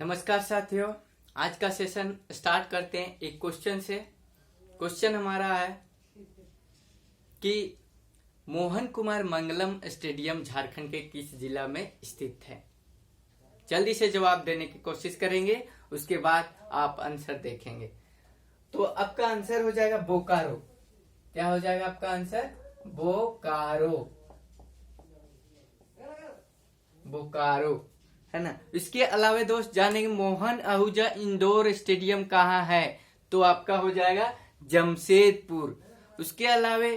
नमस्कार साथियों, आज का सेशन स्टार्ट करते हैं एक क्वेश्चन से। क्वेश्चन हमारा है कि मोहन कुमार मंगलम स्टेडियम झारखंड के किस जिला में स्थित है। जल्दी से जवाब देने की कोशिश करेंगे, उसके बाद आप आंसर देखेंगे। तो आपका आंसर हो जाएगा बोकारो। क्या हो जाएगा आपका आंसर? बोकारो। बोकारो है ना। इसके अलावा दोस्त जानेंगे मोहन आहूजा इंडोर स्टेडियम कहाँ है, तो आपका हो जाएगा जमशेदपुर। उसके अलावा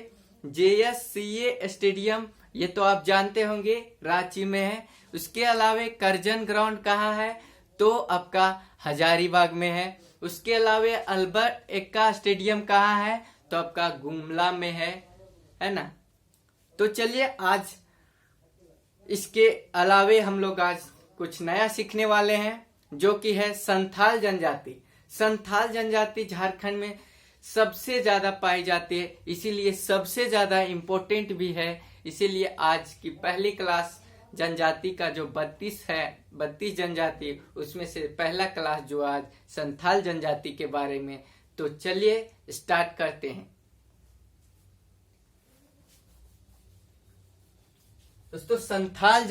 JSCA स्टेडियम, ये तो आप जानते होंगे, रांची में है। उसके अलावा करजन ग्राउंड कहाँ है, तो आपका हजारीबाग में है। उसके अलावा अल्बर्ट एक्का स्टेडियम कहाँ है, तो आपका गुमला में है ना। तो चलिए आज इसके अलावे हम लोग आज कुछ नया सीखने वाले हैं, जो कि है संथाल जनजाति। संथाल जनजाति झारखंड में सबसे ज्यादा पाई जाती है, इसीलिए सबसे ज्यादा इम्पोर्टेंट भी है। इसीलिए आज की पहली क्लास जनजाति का जो 32 जनजाति, उसमें से पहला क्लास जो आज संथाल जनजाति के बारे में। तो चलिए स्टार्ट करते हैं। दोस्तों संथाल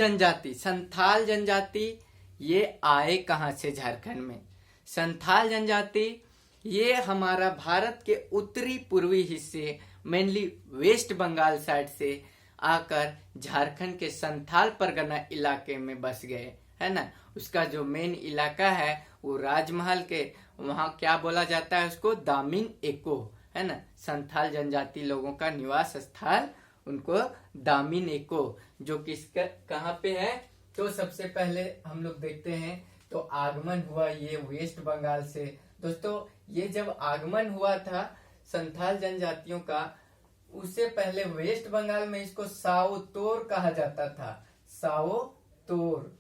जनजाति ये आए कहां से झारखंड में? संथाल जनजाति ये हमारा भारत के उत्तरी पूर्वी हिस्से, मेनली वेस्ट बंगाल साइड से आकर झारखंड के संथाल परगना इलाके में बस गए, है ना। उसका जो मेन इलाका है वो राजमहल के वहां क्या बोला जाता है, उसको दामिन एको, है ना। संथाल जनजाति लोगों का निवास स्थल उनको दामिन एको, जो किसका कहाँ पे है, तो सबसे पहले हम लोग देखते हैं। तो आगमन हुआ ये वेस्ट बंगाल से। दोस्तों ये जब आगमन हुआ था संथाल जनजातियों का, उससे पहले वेस्ट बंगाल में इसको साओतोर कहा जाता था। साओतोर,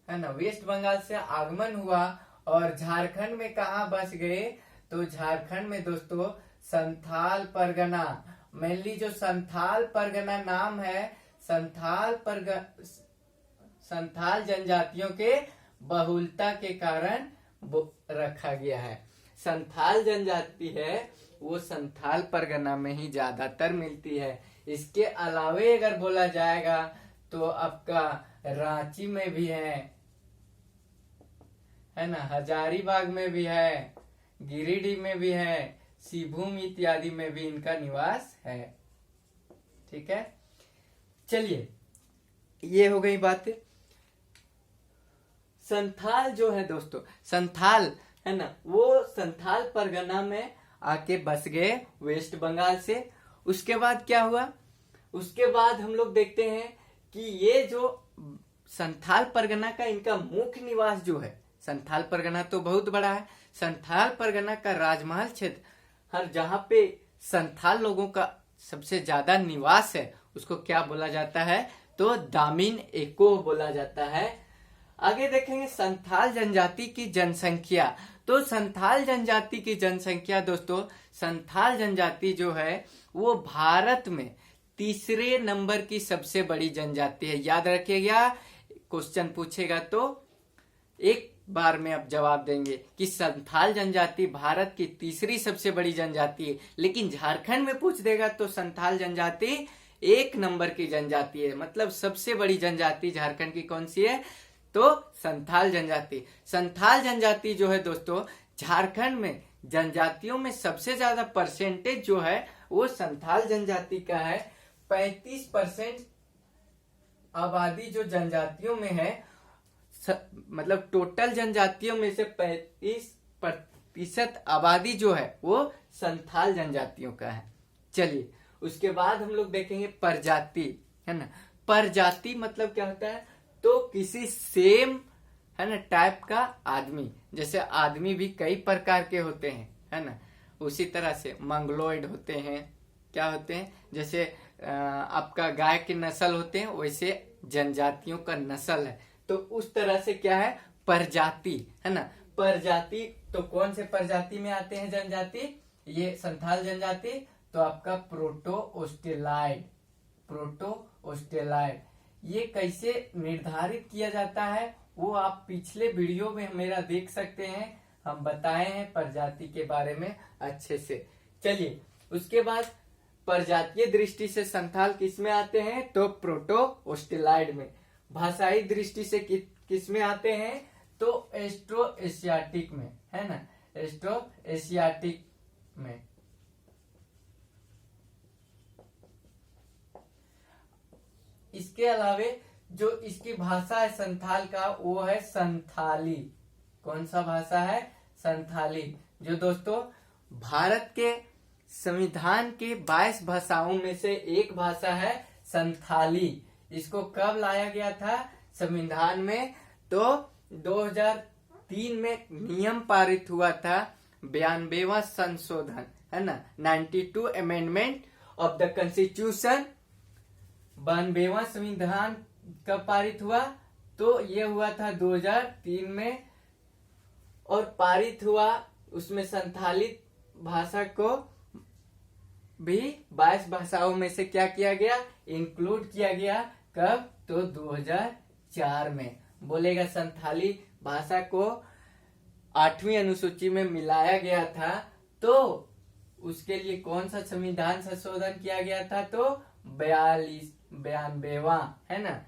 है ना। वेस्ट बंगाल से आगमन हुआ और झारखंड में कहा बस गए, तो झारखंड में दोस्तों संथाल परगना, मेनली जो संथाल परगना नाम है, संथाल जनजातियों के बहुलता के कारण रखा गया है। संथाल जनजाति है वो संथाल परगना में ही ज्यादातर मिलती है। इसके अलावे अगर बोला जाएगा तो आपका रांची में भी है ना, हजारीबाग में भी है, गिरिडीह में भी है, सिभूम इत्यादि में भी इनका निवास है। ठीक है, चलिए ये हो गई बात। संथाल जो है दोस्तों, संथाल है ना, वो संथाल परगना में आके बस गए वेस्ट बंगाल से। उसके बाद क्या हुआ, उसके बाद हम लोग देखते हैं कि ये जो संथाल परगना का इनका मुख्य निवास जो है, संथाल परगना तो बहुत बड़ा है, संथाल परगना का राजमहल क्षेत्र, हर जहां पे संथाल लोगों का सबसे ज्यादा निवास है, उसको क्या बोला जाता है, तो दामिन एको बोला जाता है। आगे देखेंगे संथाल जनजाति की जनसंख्या। तो संथाल जनजाति की जनसंख्या दोस्तों, संथाल जनजाति जो है वो भारत में तीसरे नंबर की सबसे बड़ी जनजाति है। याद रखिएगा, क्वेश्चन पूछेगा तो एक बार में आप जवाब देंगे कि संथाल जनजाति भारत की तीसरी सबसे बड़ी जनजाति है। लेकिन झारखंड में पूछ देगा तो संथाल जनजाति 1 नंबर की जनजाति है। मतलब सबसे बड़ी जनजाति झारखंड की कौन सी है, तो संथाल जनजाति। संथाल जनजाति जो है दोस्तों, झारखंड में जनजातियों में सबसे ज्यादा परसेंटेज जो है वो संथाल जनजाति का है। 35% आबादी जो जनजातियों में है, मतलब टोटल जनजातियों में से 35% आबादी जो है वो संथाल जनजातियों का है। चलिए उसके बाद हम लोग देखेंगे प्रजाति, है ना। प्रजाति मतलब क्या होता है, तो किसी सेम, है ना, टाइप का आदमी। जैसे आदमी भी कई प्रकार के होते हैं, है ना, उसी तरह से मंगलोइड होते हैं, क्या होते हैं, जैसे आपका गाय के नस्ल होते हैं, वैसे जनजातियों का नस्ल है। तो उस तरह से क्या है, प्रजाति, है ना। प्रजाति तो कौन से प्रजाति में आते हैं जनजाति, ये संथाल जनजाति, तो आपका प्रोटो ऑस्ट्रेलाइड। ये कैसे निर्धारित किया जाता है, वो आप पिछले वीडियो में मेरा देख सकते हैं, हम बताए हैं प्रजाति के बारे में अच्छे से। चलिए, उसके बाद प्रजातीय दृष्टि से संथाल किस में आते हैं, तो प्रोटो ऑस्ट्रेलाइड में। भाषाई दृष्टि से किस में आते हैं, तो एस्ट्रो एशियाटिक में, है ना, एस्ट्रो एशियाटिक में। इसके अलावे जो इसकी भाषा है संथाल का, वो है संथाली। कौन सा भाषा है, संथाली, जो दोस्तों भारत के संविधान के 22 भाषाओं में से एक भाषा है संथाली। इसको कब लाया गया था संविधान में, तो 2003 में नियम पारित हुआ था, 92वां संशोधन, है ना, 92 अमेंडमेंट ऑफ द कॉन्स्टिट्यूशन। 92वां संविधान कब पारित हुआ, तो ये हुआ था 2003 में, और पारित हुआ उसमें संथाली भाषा को भी 22 भाषाओं में से क्या किया गया, इंक्लूड किया गया। कब, तो 2004 में। बोलेगा संथाली भाषा को 8वीं अनुसूची में मिलाया गया था, तो उसके लिए कौन सा संविधान संशोधन किया गया था, तो 92वां, है ना।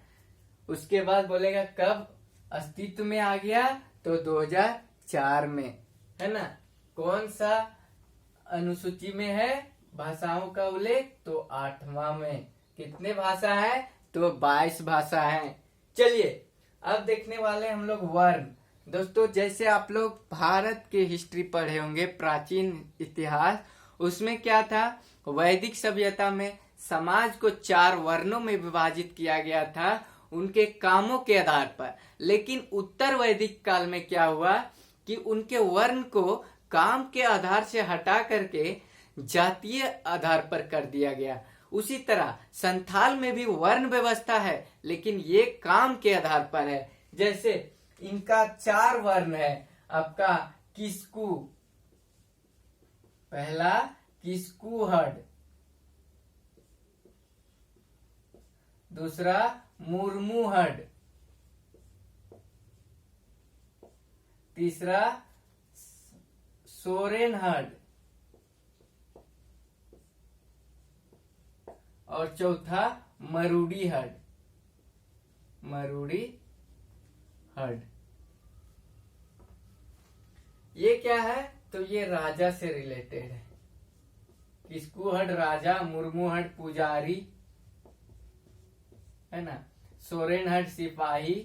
उसके बाद बोलेगा कब अस्तित्व में आ गया, तो 2004 में, है ना। कौन सा अनुसूची में है भाषाओं का उल्लेख, तो 8वां में। कितने भाषा है, तो 22 भाषा है। चलिए, अब देखने वाले हम लोग वर्ण। दोस्तों, जैसे आप लोग भारत के हिस्ट्री पढ़े होंगे, प्राचीन इतिहास, उसमें क्या था, वैदिक सभ्यता में समाज को 4 वर्णों में विभाजित किया गया था उनके कामों के आधार पर। लेकिन उत्तर वैदिक काल में क्या हुआ कि उनके वर्ण को काम के आधार से हटा करके जातीय आधार पर कर दिया गया। उसी तरह संथाल में भी वर्ण व्यवस्था है, लेकिन ये काम के आधार पर है। जैसे इनका 4 वर्ण है, आपका किस्कू, पहला किस्कूहड, दूसरा मुर्मुहड, तीसरा सोरेनहड, और चौथा मरूडी हड। मरूडी हड ये क्या है, तो ये राजा से रिलेटेड है। किस्कूहड राजा, मुर्मुहड पुजारी, है ना, सोरेनहड सिपाही,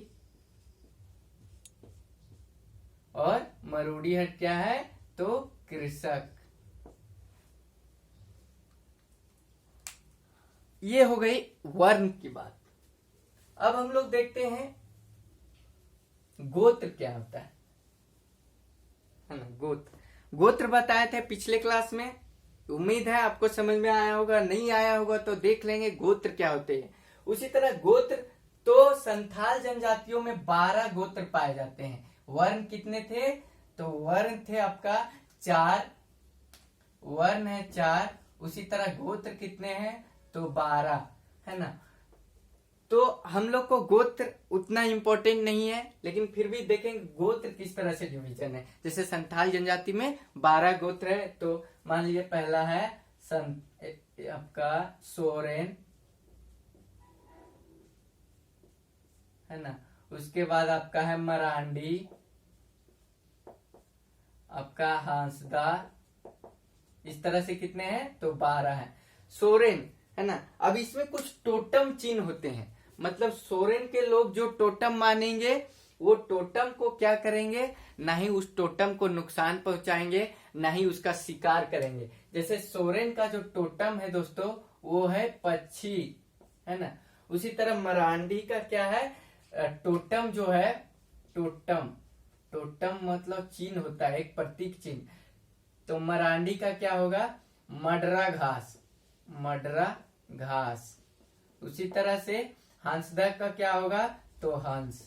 और मरूडी हट क्या है, तो कृषक। ये हो गई वर्ण की बात। अब हम लोग देखते हैं गोत्र क्या होता है ना। गोत्र बताए थे पिछले क्लास में, उम्मीद है आपको समझ में आया होगा, नहीं आया होगा तो देख लेंगे गोत्र क्या होते हैं। उसी तरह गोत्र, तो संथाल जनजातियों में 12 गोत्र पाए जाते हैं। वर्ण कितने थे, तो वर्ण थे आपका 4, वर्ण है 4। उसी तरह गोत्र कितने हैं, तो 12, है ना। तो हम लोग को गोत्र उतना इम्पोर्टेंट नहीं है, लेकिन फिर भी देखेंगे गोत्र किस तरह से डिवीजन है। जैसे संथाल जनजाति में 12 गोत्र है, तो मान लीजिए पहला है आपका सोरेन, है ना। उसके बाद आपका है मरांडी, आपका हांसदा, इस तरह से कितने हैं, तो 12 है। सोरेन, है ना। अब इसमें कुछ टोटम चिन्ह होते हैं, मतलब सोरेन के लोग जो टोटम मानेंगे, वो टोटम को क्या करेंगे, ना ही उस टोटम को नुकसान पहुंचाएंगे, ना ही उसका शिकार करेंगे। जैसे सोरेन का जो टोटम है दोस्तों, वो है पक्षी, है ना। उसी तरह मरांडी का क्या है, टोटम जो है, टोटम मतलब चिन्ह होता है, एक प्रतीक चिन्ह। तो मरांडी का क्या होगा, मडरा घास। उसी तरह से हंसदा का क्या होगा, तो हंस।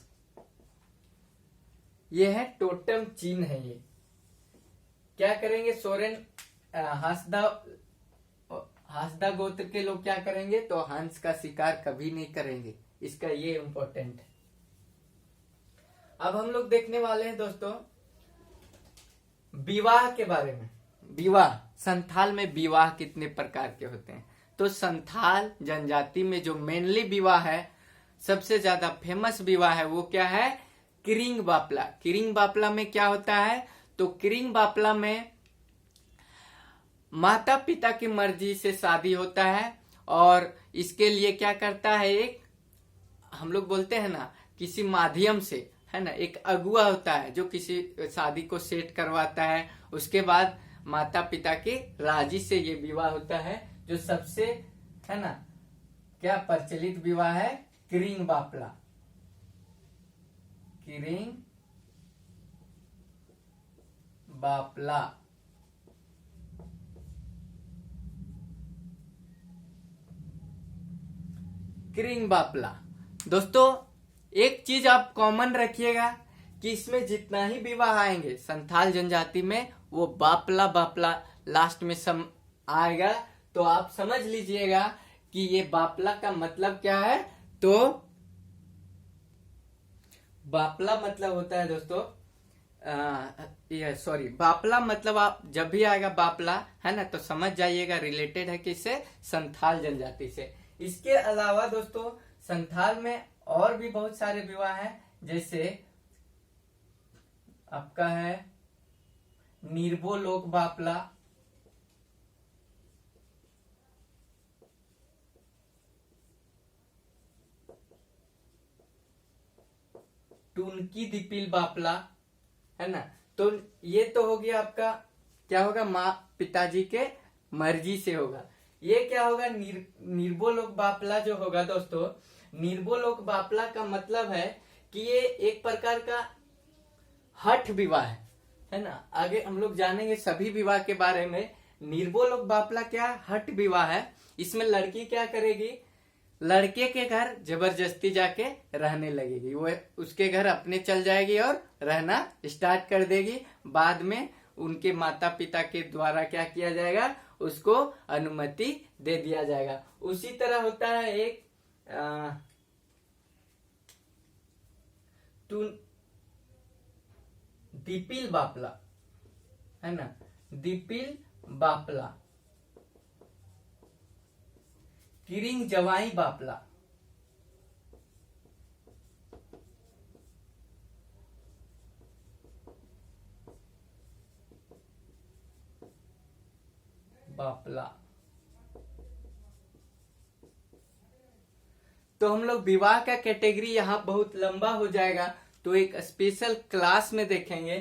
ये है टोटम चिन्ह है। ये क्या करेंगे, सोरेन हंसदा गोत्र के लोग क्या करेंगे, तो हंस का शिकार कभी नहीं करेंगे। इसका ये इम्पोर्टेंट है। अब हम लोग देखने वाले हैं दोस्तों विवाह के बारे में। विवाह, संथाल में विवाह कितने प्रकार के होते हैं। तो संथाल जनजाति में जो मेनली विवाह है, सबसे ज्यादा फेमस विवाह है, वो क्या है, किरिंग बापला। किरिंग बापला में क्या होता है, तो किरिंग बापला में माता पिता की मर्जी से शादी होता है और इसके लिए क्या करता है, एक हम लोग बोलते हैं ना किसी माध्यम से, है ना, एक अगुआ होता है जो किसी शादी को सेट करवाता है। उसके बाद माता पिता की राजी से ये विवाह होता है, जो सबसे, है ना, क्या प्रचलित विवाह है, किरिंग बापला। किरिंग बापला। किरिंग बापला दोस्तों, एक चीज आप कॉमन रखिएगा कि इसमें जितना ही विवाह आएंगे संथाल जनजाति में, वो बापला बापला लास्ट में आएगा। तो आप समझ लीजिएगा कि ये बापला का मतलब क्या है। तो बापला मतलब होता है दोस्तों, सॉरी, बापला मतलब आप जब भी आएगा बापला, है ना, तो समझ जाइएगा रिलेटेड है किससे, संथाल जनजाति से। इसके अलावा दोस्तों संथाल में और भी बहुत सारे विवाह हैं, जैसे आपका है निर्बो लोक बापला, टुनकी दिपिल बापला, है ना। तो ये तो हो गया आपका, क्या होगा, माँ पिताजी के मर्जी से होगा। ये क्या होगा, निर्बो लोक बापला जो होगा दोस्तों, निर्बो लोक बापला का मतलब है कि ये एक प्रकार का हठ विवाह है ना। आगे हम लोग जानेंगे सभी विवाह के बारे में। निर्बो लोक बापला क्या हठ विवाह है। इसमें लड़की क्या करेगी, लड़के के घर जबरदस्ती जाके रहने लगेगी, वो उसके घर अपने चल जाएगी और रहना स्टार्ट कर देगी। बाद में उनके माता पिता के द्वारा क्या किया जाएगा, उसको अनुमति दे दिया जाएगा। उसी तरह होता है एक दिपिल बापला, है ना, दिपिल बापला, किरिंग जवाई बापला, बापला। तो हम लोग विवाह का कैटेगरी यहाँ बहुत लंबा हो जाएगा, तो एक स्पेशल क्लास में देखेंगे।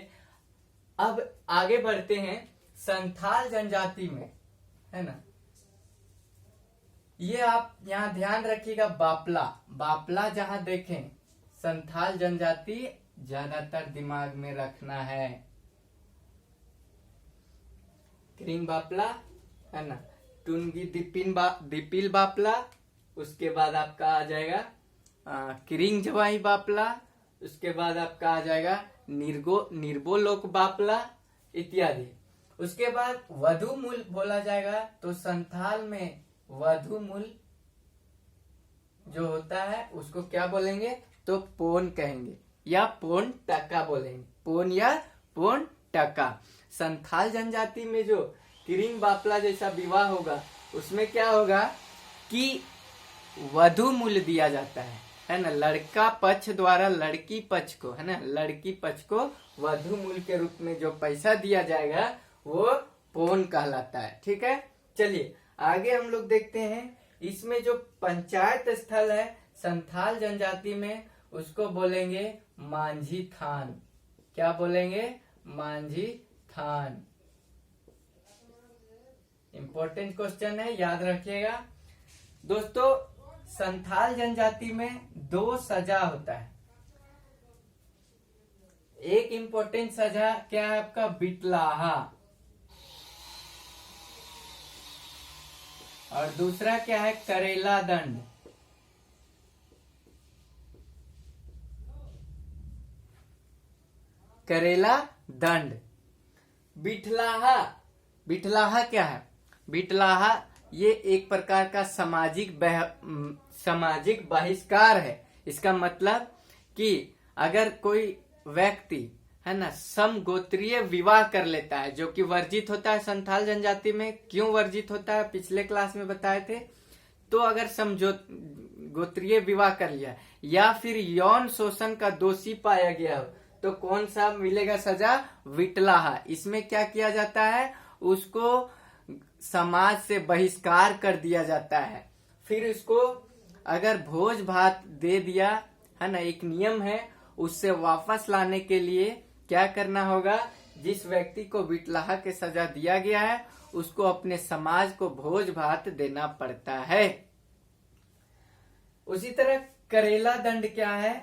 अब आगे बढ़ते हैं संथाल जनजाति में, है ना। ये आप यहाँ ध्यान रखिएगा, बापला, बापला जहां देखें संथाल जनजाति ज्यादातर दिमाग में रखना है। किरिंग बापला, है ना, टुनगी दिपिल बापला, उसके बाद आपका आ जाएगा किरिंग जवाई बापला, उसके बाद आपका आ जाएगा निर्बो लोक बापला इत्यादि। उसके बाद वधु मूल बोला जाएगा। तो संथाल में वधु मूल जो होता है उसको क्या बोलेंगे, तो पोन कहेंगे या पोन टका बोलेंगे, पोन या पोन टका। संथाल जनजाति में जो किरिंग बापला जैसा विवाह होगा उसमें क्या होगा कि वधु मूल्य दिया जाता है ना, लड़का पक्ष द्वारा लड़की पक्ष को, है ना, लड़की पक्ष को वधु मूल्य के रूप में जो पैसा दिया जाएगा वो पोन कहलाता है। ठीक है, चलिए आगे हम लोग देखते हैं। इसमें जो पंचायत स्थल है संथाल जनजाति में, उसको बोलेंगे मांझी थान। क्या बोलेंगे, मांझी थान। इंपॉर्टेंट क्वेश्चन है, याद रखिएगा दोस्तों। संथाल जनजाति में 2 सजा होता है। एक इंपॉर्टेंट सजा क्या है आपका, बिटलाहा, और दूसरा क्या है, करेला दंड। करेला दंड। बिटलाहा, बिटलाहा क्या है, बिटलाहा ये एक प्रकार का सामाजिक बहिष्कार है। इसका मतलब कि अगर कोई व्यक्ति है ना समगोत्रीय विवाह कर लेता है, जो कि वर्जित होता है संथाल जनजाति में। क्यों वर्जित होता है पिछले क्लास में बताए थे। तो अगर गोत्रीय विवाह कर लिया या फिर यौन शोषण का दोषी पाया गया हो तो कौन सा मिलेगा सजा, विटलाहा। इसमें क्या किया जाता है, उसको समाज से बहिष्कार कर दिया जाता है। फिर उसको अगर भोज भात दे दिया है ना, एक नियम है, उससे वापस लाने के लिए क्या करना होगा, जिस व्यक्ति को विटलाहा के सजा दिया गया है उसको अपने समाज को भोज भात देना पड़ता है। उसी तरह करेला दंड क्या है,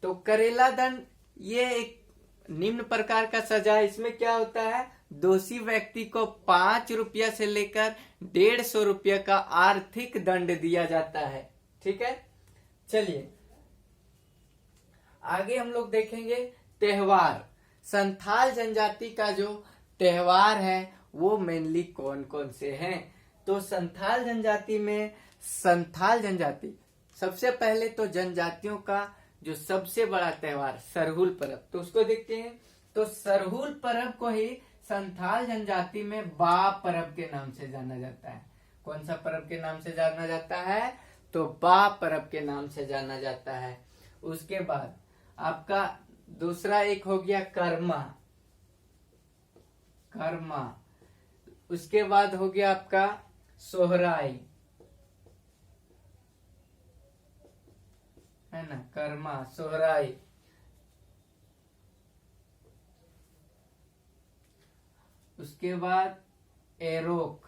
तो करेला दंड ये एक निम्न प्रकार का सजा है। इसमें क्या होता है, दोषी व्यक्ति को 5 रुपया से लेकर 150 रुपया का आर्थिक दंड दिया जाता है। ठीक है, चलिए आगे हम लोग देखेंगे त्योहार। संथाल जनजाति का जो त्योहार है वो मेनली कौन कौन से हैं। तो संथाल जनजाति में सबसे पहले तो जनजातियों का जो सबसे बड़ा त्योहार सरहुल पर्व, तो उसको देखते हैं। तो सरहुल पर्व को ही संथाल जनजाति में बा पर्व के नाम से जाना जाता है। कौन सा पर्व के नाम से जाना जाता है, तो बा पर्व के नाम से जाना जाता है। उसके बाद आपका दूसरा एक हो गया कर्मा। उसके बाद हो गया आपका सोहराई, है ना, कर्मा सोहराई। उसके बाद एरोक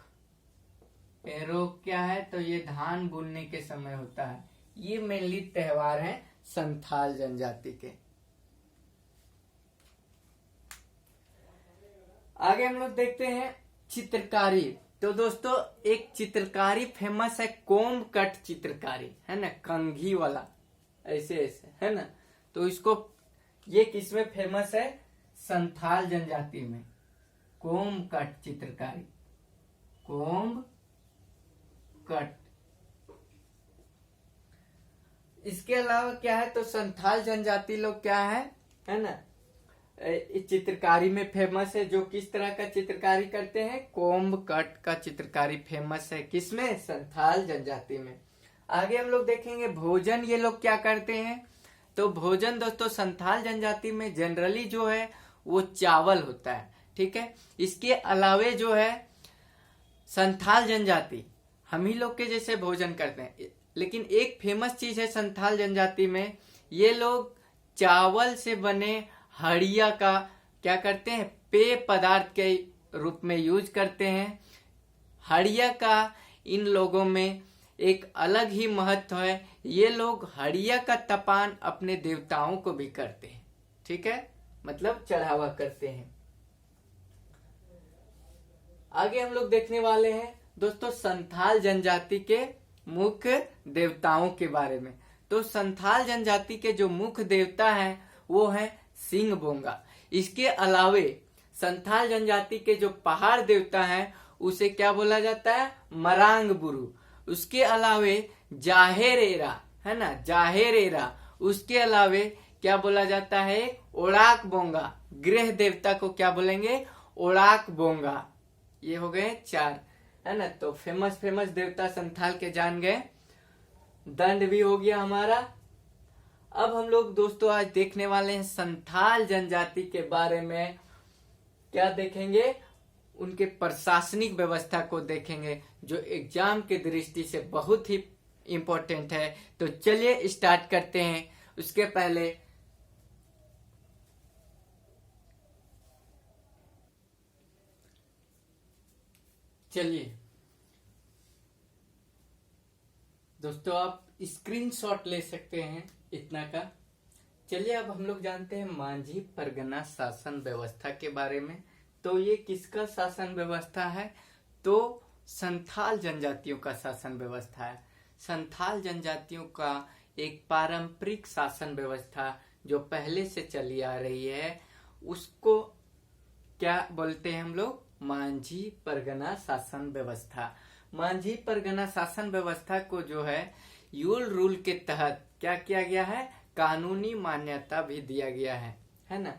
क्या है, तो ये धान बुनने के समय होता है। ये मेनली त्योहार हैं संथाल जनजाति के। आगे हम लोग देखते हैं चित्रकारी। तो दोस्तों एक चित्रकारी फेमस है, कोम्ब कट चित्रकारी, है ना, कंघी वाला, ऐसे ऐसे, है ना। तो इसको ये किसमें फेमस है, संथाल जनजाति में, कोम्ब कट चित्रकारी, कोम्ब कट। इसके अलावा क्या है, तो संथाल जनजाति लोग क्या है ना, इस चित्रकारी में फेमस है। जो किस तरह का चित्रकारी करते हैं, कोम्ब कट का चित्रकारी फेमस है किसमें, संथाल जनजाति में। आगे हम लोग देखेंगे भोजन, ये लोग क्या करते हैं। तो भोजन दोस्तों संथाल जनजाति में जनरली जो है वो चावल होता है। ठीक है, इसके अलावे जो है संथाल जनजाति हम ही लोग के जैसे भोजन करते हैं, लेकिन एक फेमस चीज है संथाल जनजाति में, ये लोग चावल से बने हड़िया का क्या करते हैं, पेय पदार्थ के रूप में यूज करते हैं। हड़िया का इन लोगों में एक अलग ही महत्व है। ये लोग हड़िया का तपान अपने देवताओं को भी करते हैं। ठीक है, मतलब चढ़ावा करते हैं। आगे हम लोग देखने वाले हैं दोस्तों संथाल जनजाति के मुख्य देवताओं के बारे में। तो संथाल जनजाति के जो मुख्य देवता हैं वो है सिंह बोंगा। इसके अलावे संथाल जनजाति के जो पहाड़ देवता हैं उसे क्या बोला जाता है, मरांग बुरु। उसके अलावे जाहेरेरा, है ना, जाहेरेरा। उसके अलावे क्या बोला जाता है, ओड़ाक बोंगा। गृह देवता को क्या बोलेंगे, ओड़ाक बोंगा। ये हो गए 4, है ना। तो फेमस देवता संथाल के जान गए। दंड भी हो गया हमारा। अब हम लोग दोस्तों आज देखने वाले हैं संथाल जनजाति के बारे में। क्या देखेंगे, उनके प्रशासनिक व्यवस्था को देखेंगे, जो एग्जाम के दृष्टि से बहुत ही इंपॉर्टेंट है। तो चलिए स्टार्ट करते हैं। उसके पहले चलिए दोस्तों आप स्क्रीनशॉट ले सकते हैं इतना का। चलिए अब हम लोग जानते हैं मांझी परगना शासन व्यवस्था के बारे में। तो ये किसका शासन व्यवस्था है, तो संथाल जनजातियों का शासन व्यवस्था है। संथाल जनजातियों का एक पारंपरिक शासन व्यवस्था जो पहले से चली आ रही है उसको क्या बोलते हैं हम लोग, मांझी परगना शासन व्यवस्था। मांझी परगना शासन व्यवस्था को जो है यूल रूल के तहत क्या किया गया है, कानूनी मान्यता भी दिया गया है ना।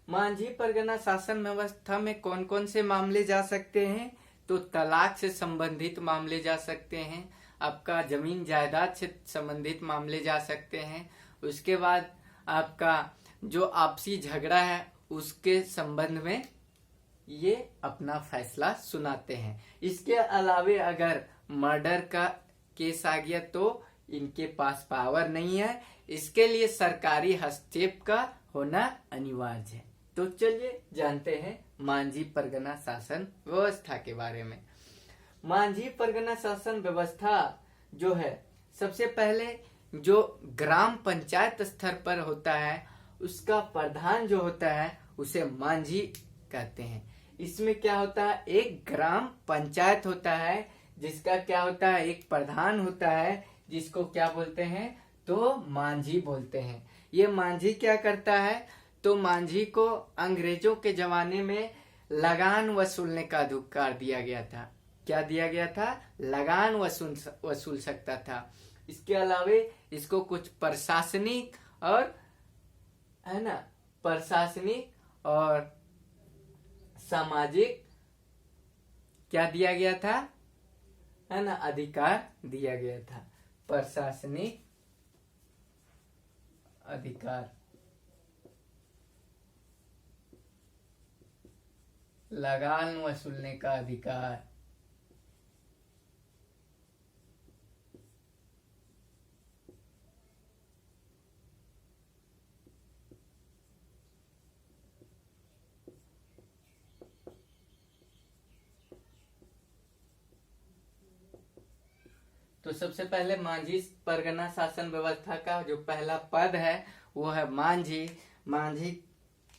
मांझी परगना शासन व्यवस्था में कौन कौन से मामले जा सकते हैं? तो तलाक से संबंधित मामले जा सकते हैं, आपका जमीन जायदाद से संबंधित मामले जा सकते हैं, उसके बाद आपका जो आपसी झगड़ा है उसके संबंध में ये अपना फैसला सुनाते हैं। इसके अलावे अगर मर्डर का केस आ गया तो इनके पास पावर नहीं है, इसके लिए सरकारी हस्तक्षेप का होना अनिवार्य है। तो चलिए जानते हैं मांझी परगना शासन व्यवस्था के बारे में। मांझी परगना शासन व्यवस्था जो है, सबसे पहले जो ग्राम पंचायत स्तर पर होता है उसका प्रधान जो होता है उसे मांझी कहते हैं। इसमें क्या होता है, एक ग्राम पंचायत होता है जिसका क्या होता है, एक प्रधान होता है जिसको क्या बोलते हैं, तो मांझी बोलते हैं। ये मांझी क्या करता है, तो मांझी को अंग्रेजों के जमाने में लगान वसूलने का अधिकार दिया गया था। क्या दिया गया था, लगान वसूल सकता था। इसके अलावे इसको कुछ प्रशासनिक और है ना, प्रशासनिक और सामाजिक क्या दिया गया था, है ना, अधिकार दिया गया था। प्रशासनिक अधिकार, लगान वसूलने का अधिकार, तो सबसे पहले मांझी परगना शासन व्यवस्था का जो पहला पद है वो है मांझी। मांझी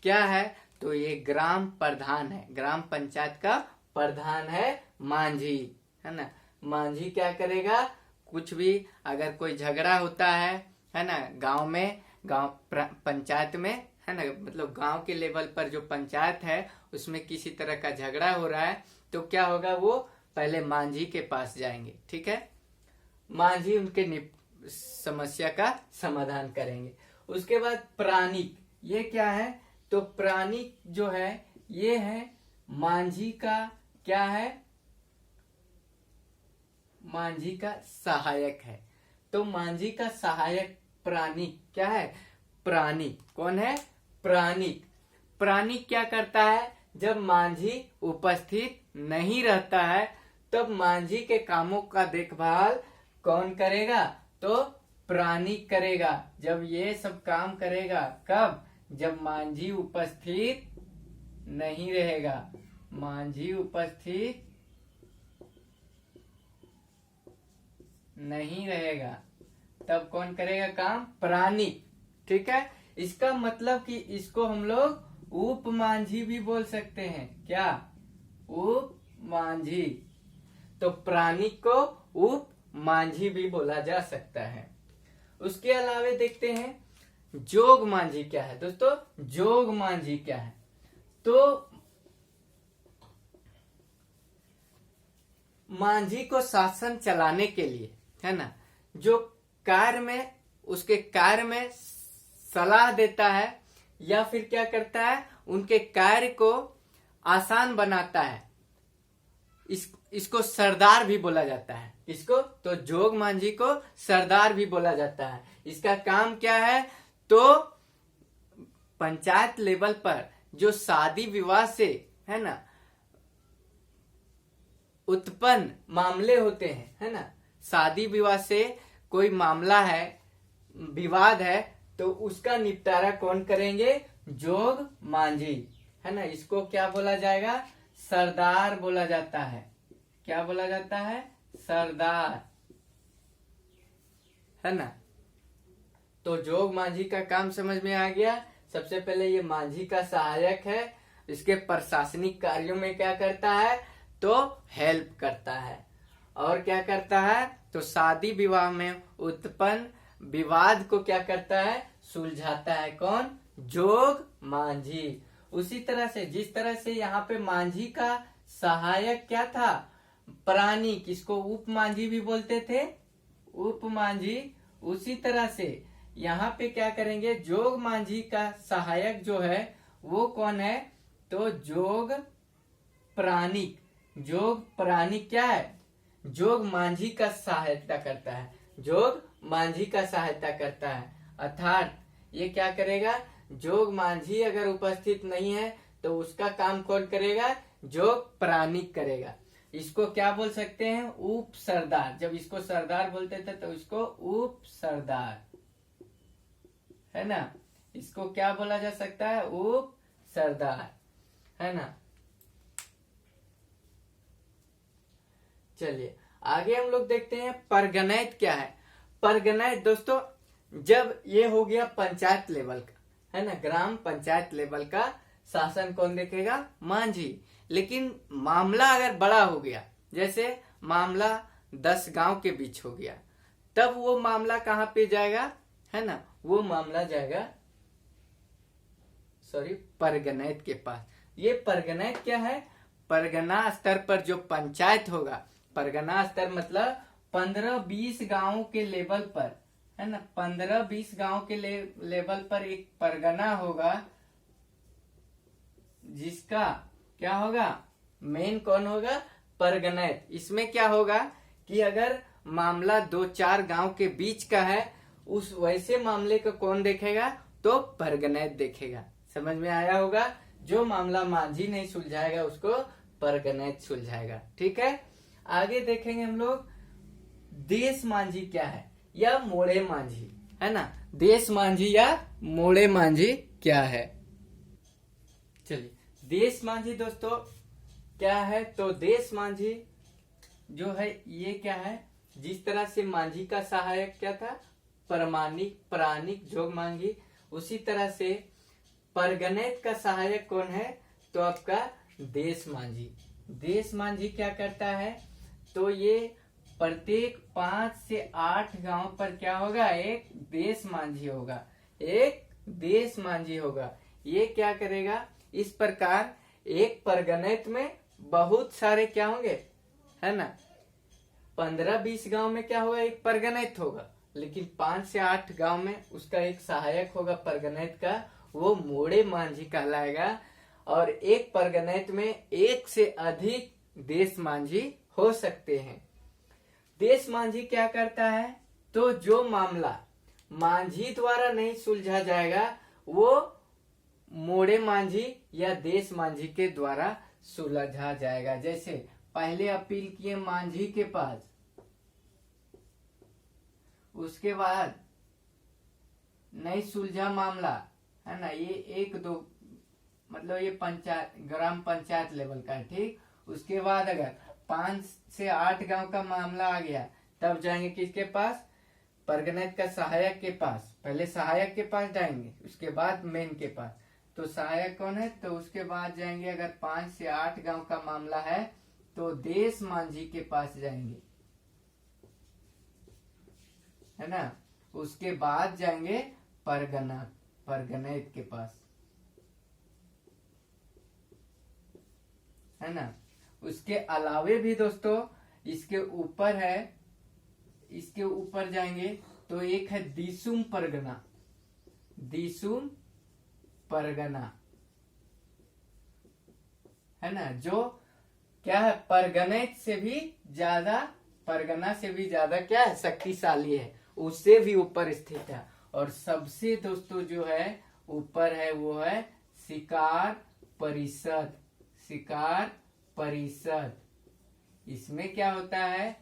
क्या है, तो ये ग्राम प्रधान है, ग्राम पंचायत का प्रधान है मांझी, है ना। मांझी क्या करेगा, कुछ भी अगर कोई झगड़ा होता है ना, गांव में, गांव पंचायत में, है ना, मतलब गांव के लेवल पर जो पंचायत है उसमें किसी तरह का झगड़ा हो रहा है तो क्या होगा, वो पहले मांझी के पास जाएंगे, ठीक है। मांझी उनके समस्या का समाधान करेंगे। उसके बाद प्राणिक, ये क्या है, तो प्राणिक जो है ये है मांझी का क्या है, मांझी का सहायक है। तो मांझी का सहायक प्राणिक क्या है, प्राणिक कौन है, प्राणिक। प्राणिक क्या करता है, जब मांझी उपस्थित नहीं रहता है तब मांझी के कामों का देखभाल कौन करेगा, तो प्राणिक करेगा। जब ये सब काम करेगा, कब, जब मांझी उपस्थित नहीं रहेगा, मांझी उपस्थित नहीं रहेगा तब कौन करेगा काम, प्राणिक, ठीक है। इसका मतलब कि इसको हम लोग उप मांझी भी बोल सकते हैं, क्या, उप मांझी। तो प्राणिक को उप मांझी भी बोला जा सकता है। उसके अलावे देखते हैं जोग मांझी क्या है। दोस्तों जोग मांझी क्या है, तो मांझी को शासन चलाने के लिए, है ना, जो कार्य में, उसके कार्य में सलाह देता है या फिर क्या करता है, उनके कार्य को आसान बनाता है, इसको सरदार भी बोला जाता है। इसको तो जोग मांझी को सरदार भी बोला जाता है। इसका काम क्या है, तो पंचायत लेवल पर जो शादी विवाह से, है ना, उत्पन्न मामले होते हैं, है ना, शादी विवाह से कोई मामला है, विवाद है, तो उसका निपटारा कौन करेंगे, जोग मांझी, है ना। इसको क्या बोला जाएगा, सरदार बोला जाता है। क्या बोला जाता है, सरदार, है ना। तो जोग मांझी का काम समझ में आ गया। सबसे पहले ये मांझी का सहायक है, इसके प्रशासनिक कार्यों में क्या करता है, तो हेल्प करता है। और क्या करता है, तो शादी विवाह में उत्पन्न विवाद को क्या करता है, सुलझाता है, कौन, जोग मांझी। उसी तरह से जिस तरह से यहाँ पे मांझी का सहायक क्या था, प्राणिक, इसको उप मांझी भी बोलते थे, उप मांझी। उसी तरह से यहाँ पे क्या करेंगे, जोग मांझी का सहायक जो है वो कौन है, तो जोग प्राणिक। जोग प्राणिक क्या है, जोग मांझी का सहायता करता है, जोग मांझी का सहायता करता है। अर्थात ये क्या करेगा, जोग मांझी अगर उपस्थित नहीं है तो उसका काम कौन करेगा, जोग प्राणिक करेगा। इसको क्या बोल सकते हैं, उप सरदार। जब इसको सरदार बोलते थे तो इसको उप सरदार, है ना, इसको क्या बोला जा सकता है, उप सरदार, है ना। चलिए आगे हम लोग देखते हैं परगनैत क्या है। परगनैत दोस्तों, जब ये हो गया पंचायत लेवल का, है ना, ग्राम पंचायत लेवल का शासन कौन देखेगा, मांझी। लेकिन मामला अगर बड़ा हो गया, जैसे मामला 10 गांव के बीच हो गया, तब वो मामला कहाँ पे जाएगा, है ना, वो मामला जाएगा परगनैत के पास। ये परगनैत क्या है, परगना स्तर पर जो पंचायत होगा, परगना स्तर मतलब 15-20 गांवों के लेवल पर, है ना, 15-20 गांव के लेवल पर एक परगना होगा, जिसका क्या होगा, मेन कौन होगा, परगनैत। इसमें क्या होगा कि अगर मामला 2-4 गांव के बीच का है, उस वैसे मामले को कौन देखेगा, तो परगनैत देखेगा। समझ में आया होगा, जो मामला मांझी नहीं सुलझाएगा उसको परगनैत सुलझाएगा। ठीक है, आगे देखेंगे हम लोग देश मांझी क्या है, या मोड़े मांझी, है ना, देश मांझी या मोड़े मांझी क्या है। चलिए, देश मांझी दोस्तों क्या है, तो देश मांझी जो है ये क्या है, जिस तरह से मांझी का सहायक क्या था, प्राणिक जोग मांझी, उसी तरह से परगनैत का सहायक कौन है, तो आपका देश मांझी। देश मांझी क्या करता है, तो ये प्रत्येक 5 से 8 गांव पर क्या होगा, एक देश मांझी होगा, एक देश मांझी होगा। ये क्या करेगा, इस प्रकार एक परगनैत में बहुत सारे क्या होंगे, है ना, 15-20 गांव में क्या होगा, एक परगनैत होगा, लेकिन 5 से 8 गांव में उसका एक सहायक होगा परगनैत का, वो मोड़े मांझी कहलाएगा। और एक परगनैत में एक से अधिक देश मांझी हो सकते हैं। देश मांझी क्या करता है, तो जो मामला मांझी द्वारा नहीं सुलझा जाएगा वो मोड़े मांझी या देश मांझी के द्वारा सुलझा जाएगा। जैसे पहले अपील किए मांझी के पास, उसके बाद नहीं सुलझा मामला, है ना, ये 1-2 मतलब ये पंचायत ग्राम पंचायत लेवल का है, ठीक। उसके बाद अगर 5 से 8 गांव का मामला आ गया, तब जाएंगे किसके पास, परगनैत का सहायक के पास। पहले सहायक के पास जाएंगे, उसके बाद मेन के पास। तो सहायक कौन है, तो उसके बाद जाएंगे अगर 5 से 8 गांव का मामला है तो देश मांझी के पास जाएंगे, है ना। उसके बाद जाएंगे परगनैत के पास, है ना। उसके अलावे भी दोस्तों इसके ऊपर है, इसके ऊपर जाएंगे तो एक है दिसुम परगना, दिसुम परगना, है ना, जो क्या है, परगनैत से भी ज्यादा, परगना से भी ज्यादा क्या है, शक्तिशाली है, उससे भी ऊपर स्थित है। और सबसे दोस्तों जो है ऊपर है वो है शिकार परिषद, शिकार परिषद। इसमें क्या होता है,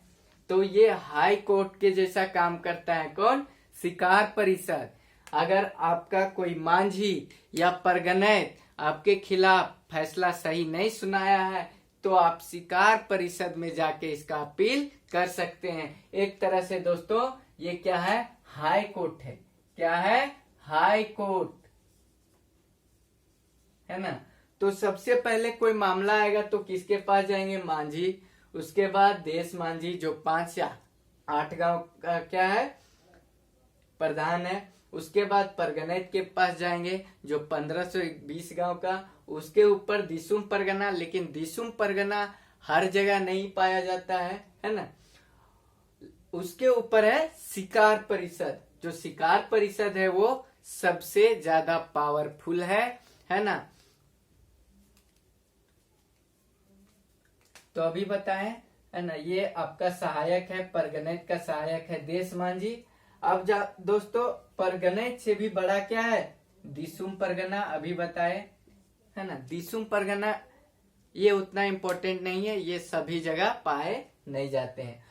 तो ये हाई कोर्ट के जैसा काम करता है, कौन, शिकार परिषद। अगर आपका कोई मांझी या परगनैत आपके खिलाफ फैसला सही नहीं सुनाया है तो आप शिकार परिषद में जाके इसका अपील कर सकते हैं। एक तरह से दोस्तों ये क्या है, हाई कोर्ट है, क्या है, हाई कोर्ट, है ना। तो सबसे पहले कोई मामला आएगा तो किसके पास जाएंगे, मांझी। उसके बाद देश मांझी जो 5 या 8 गांव का क्या है, प्रधान है। उसके बाद परगनैत के पास जाएंगे जो 15 से 20 गांव का। उसके ऊपर दिसुम परगना, लेकिन दिसुम परगना हर जगह नहीं पाया जाता है ना। उसके ऊपर है शिकार परिषद, जो शिकार परिषद है वो सबसे ज्यादा पावरफुल है ना। तो अभी बताएं, है ना, ये आपका सहायक है, परगणित का सहायक है देशमान जी। अब दोस्तों परगणित से भी बड़ा क्या है, दिसुम परगना, अभी बताए, है ना। दिसुम परगना ये उतना इम्पोर्टेंट नहीं है, ये सभी जगह पाए नहीं जाते हैं।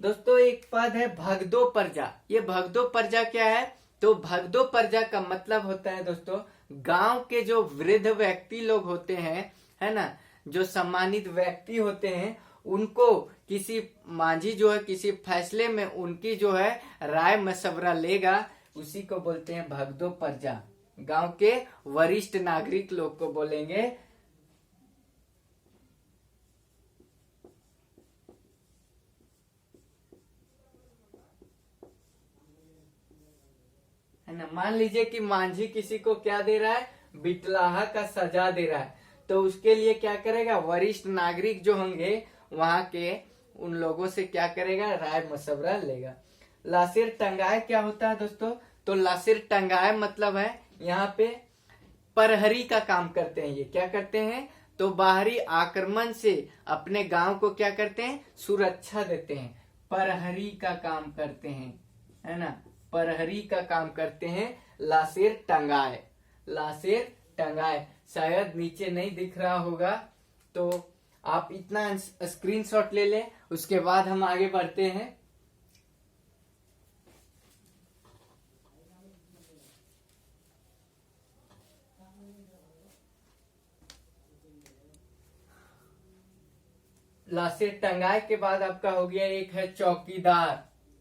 दोस्तों एक पद है भगदो प्रजा। ये भगदो प्रजा क्या है, तो भगदो प्रजा का मतलब होता है दोस्तों गांव के जो वृद्ध व्यक्ति लोग होते हैं, है ना, जो सम्मानित व्यक्ति होते हैं, उनको किसी मांझी जो है किसी फैसले में उनकी जो है राय मशवरा लेगा, उसी को बोलते हैं भगदो प्रजा। गांव के वरिष्ठ नागरिक लोग को बोलेंगे। है ना, मान लीजिए कि मांझी किसी को क्या दे रहा है, बिटलाहा का सजा दे रहा है, तो उसके लिए क्या करेगा, वरिष्ठ नागरिक जो होंगे वहां के, उन लोगों से क्या करेगा, राय मशवरा लेगा। लासिर टंगाए क्या होता है दोस्तों, तो लासिर टंगाए मतलब है यहाँ पे प्रहरी का काम करते हैं। ये क्या करते हैं, तो बाहरी आक्रमण से अपने गांव को क्या करते हैं, सुरक्षा देते हैं, प्रहरी का काम करते हैं, है ना, प्रहरी का काम करते हैं। लासिर टंगाए, लासिर टंगाए, शायद नीचे नहीं दिख रहा होगा, तो आप इतना स्क्रीनशॉट ले लें, उसके बाद हम आगे बढ़ते हैं। लासिर टंगाए के बाद आपका हो गया एक है चौकीदार।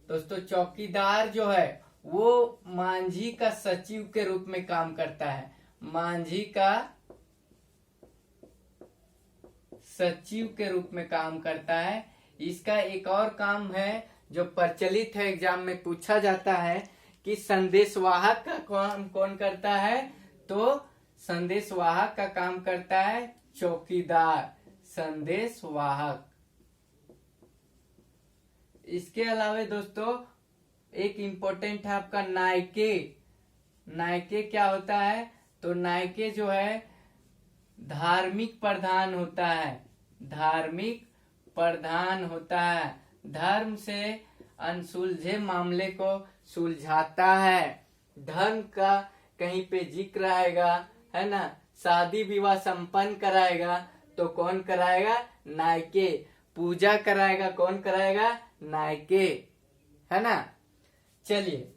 दोस्तों चौकीदार जो है वो मांझी का सचिव के रूप में काम करता है, मांझी का सचिव के रूप में काम करता है। इसका एक और काम है जो प्रचलित है, एग्जाम में पूछा जाता है कि संदेशवाहक का काम कौन करता है, तो संदेशवाहक का काम करता है चौकीदार, संदेशवाहक। इसके अलावा दोस्तों एक इम्पोर्टेंट है आपका नायके। नायके क्या होता है, तो नायके जो है धार्मिक प्रधान होता है, धार्मिक प्रधान होता है, धर्म से अनसुलझे मामले को सुलझाता है, धर्म का कहीं पे जिक्र आएगा, है ना, शादी विवाह संपन्न कराएगा तो कौन कराएगा, नायके, पूजा कराएगा कौन कराएगा, नायके, है ना। चलिए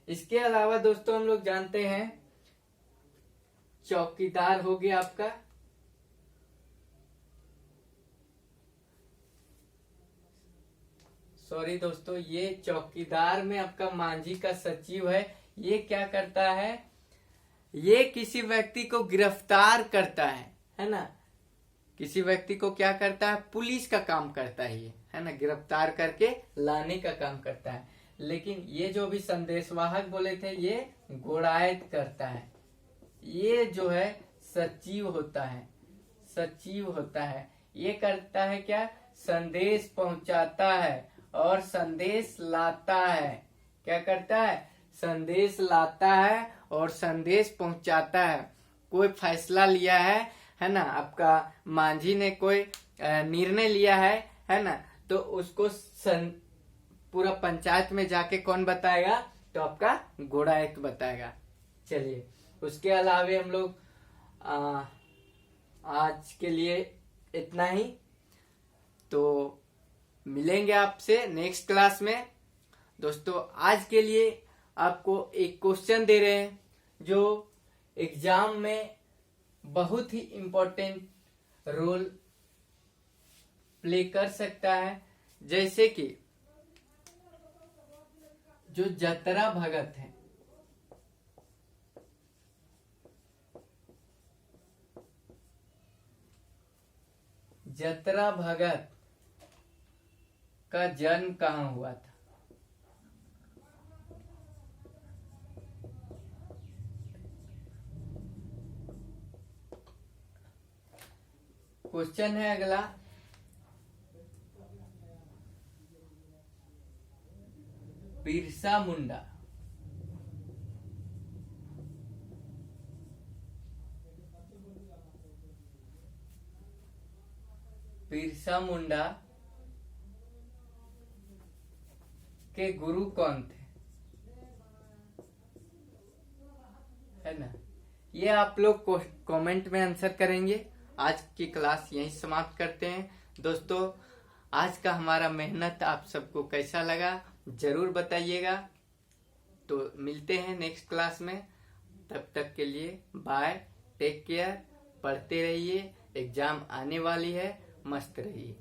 इसके अलावा दोस्तों हम लोग जानते हैं चौकीदार हो गया आपका, सॉरी दोस्तों, ये चौकीदार में आपका मांझी का सचिव है। ये क्या करता है, ये किसी व्यक्ति को गिरफ्तार करता है ना, किसी व्यक्ति को क्या करता है, पुलिस का काम करता है ये, है ना, गिरफ्तार करके लाने का काम करता है। लेकिन ये जो भी संदेशवाहक बोले थे ये घोड़ायत करता है, ये जो है सचिव होता है, सचिव होता है। ये करता है क्या, संदेश पहुंचाता है और संदेश लाता है। क्या करता है, संदेश लाता है और संदेश पहुंचाता है। कोई फैसला लिया है ना, आपका मांझी ने कोई निर्णय लिया है ना, तो उसको पूरा पंचायत में जाके कौन बताएगा, तो आपका घोड़ायत बताएगा। चलिए उसके अलावे हम लोग आज के लिए इतना ही, तो मिलेंगे आपसे नेक्स्ट क्लास में। दोस्तों आज के लिए आपको एक क्वेश्चन दे रहे हैं जो एग्जाम में बहुत ही इम्पोर्टेंट रोल प्ले कर सकता है, जैसे कि जो जतरा भगत है, जतरा भगत का जन्म कहाँ हुआ था। क्वेश्चन है अगला, बिरसा मुंडा। बिरसा मुंडा के गुरु कौन थे, है ना। ये आप लोग कमेंट में आंसर करेंगे। आज की क्लास यहीं समाप्त करते हैं दोस्तों। आज का हमारा मेहनत आप सबको कैसा लगा जरूर बताइएगा। तो मिलते हैं नेक्स्ट क्लास में, तब तक के लिए बाय, टेक केयर, पढ़ते रहिए, एग्जाम आने वाली है, मस्त रहिए।